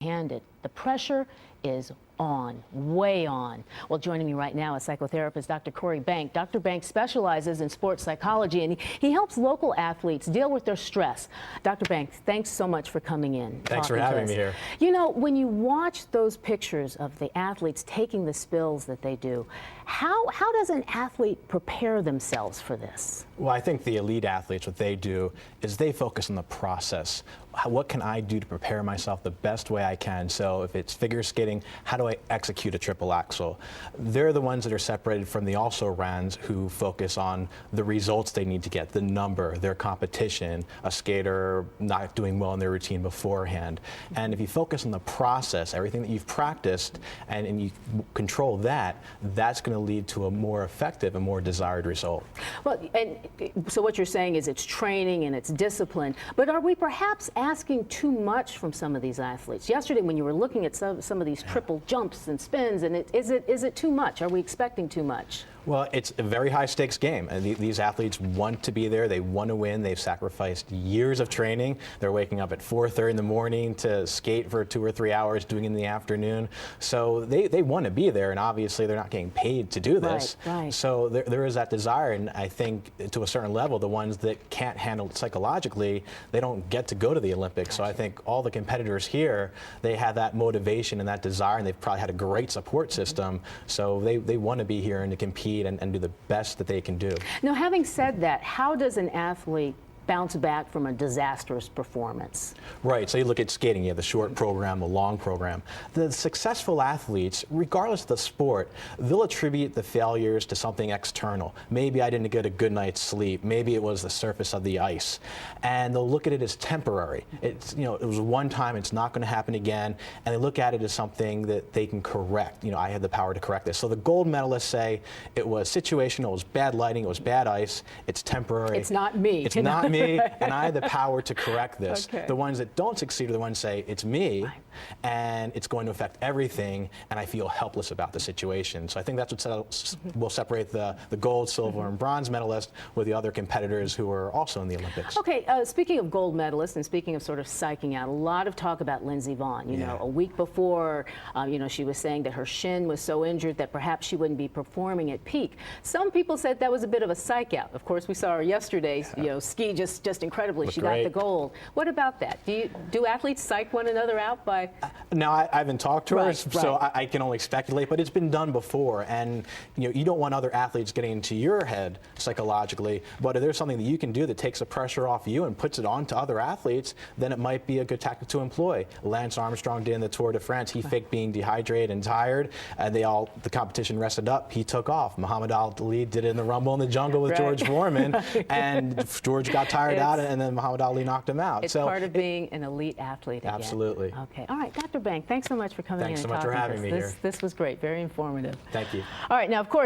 heavy-handed. The pressure is on, way on. Well, joining me right now is psychotherapist Dr. Cory. Dr. Banks specializes in sports psychology, and he helps local athletes deal with their stress. Dr. Banks, thanks so much for coming in. Thanks for having me here. You know, when you watch those pictures of the athletes taking the spills that they do, how does an athlete prepare themselves for this? Well, I think the elite athletes, what they do is they focus on the process. What can I do to prepare myself the best way I can? So if it's figure skating, how do I execute a triple axel? They're the ones that are separated from the also-rans who focus on the results they need to get, the number, their competition, a skater not doing well in their routine beforehand. And if you focus on the process, everything that you've practiced, and you control that, that's going to lead to a more effective and more desired result. Well, and so what you're saying is it's training and it's discipline, but are we perhaps asking too much from some of these athletes? Yesterday, when you were looking at some of these triple jumps and spins, and is it too much? Are we expecting too much? Well, it's a very high-stakes game. And these athletes want to be there. They want to win. They've sacrificed years of training. They're waking up at 4:30 in the morning to skate for 2 or 3 hours, doing it in the afternoon. So they want to be there, and obviously they're not getting paid to do this. Right. So there is that desire, and I think to a certain level, the ones that can't handle it psychologically, they don't get to go to the Olympics. So I think all the competitors here, they have that motivation and that desire, and they've probably had a great support system. So they want to be here and to compete and do the best that they can do. Now, having said that, how does an athlete bounce back from a disastrous performance? Right, so you look at skating, you have the short program, the long program. The successful athletes, regardless of the sport, they'll attribute the failures to something external. Maybe I didn't get a good night's sleep, maybe it was the surface of the ice. And they'll look at it as temporary. It's, you know, it was one time, it's not going to happen again, and they look at it as something that they can correct. You know, I have the power to correct this. So the gold medalists say it was situational, it was bad lighting, it was bad ice, it's temporary. It's not me. It's not me. And I have the power to correct this. Okay. The ones that don't succeed are the ones say, it's me, and it's going to affect everything, and I feel helpless about the situation. So I think that's what will separate the gold, silver, and bronze medalist with the other competitors who are also in the Olympics. Okay, speaking of gold medalists and speaking of sort of psyching out, a lot of talk about Lindsey Vonn. You know, a week before, you know, she was saying that her shin was so injured that perhaps she wouldn't be performing at peak. Some people said that was a bit of a psych out. Of course, we saw her yesterday, you know, ski just incredibly. She got the gold. What about that? Do athletes psych one another out by? No, I haven't talked to her, so I can only speculate. But it's been done before, and you know, you don't want other athletes getting into your head psychologically. But if there's something that you can do that takes the pressure off you and puts it on to other athletes, then it might be a good tactic to employ. Lance Armstrong did in the Tour de France. He faked being dehydrated and tired, and the competition rested up. He took off. Muhammad Ali did it in the Rumble in the Jungle with George Foreman, and George got tired out, and then Muhammad Ali knocked him out. It's part of being an elite athlete again. Absolutely. Okay. All right, Dr. Bank, thanks so much for coming in and talking to us. Thanks so much for having me here. This was great. Very informative. Thank you. All right. Now, of course,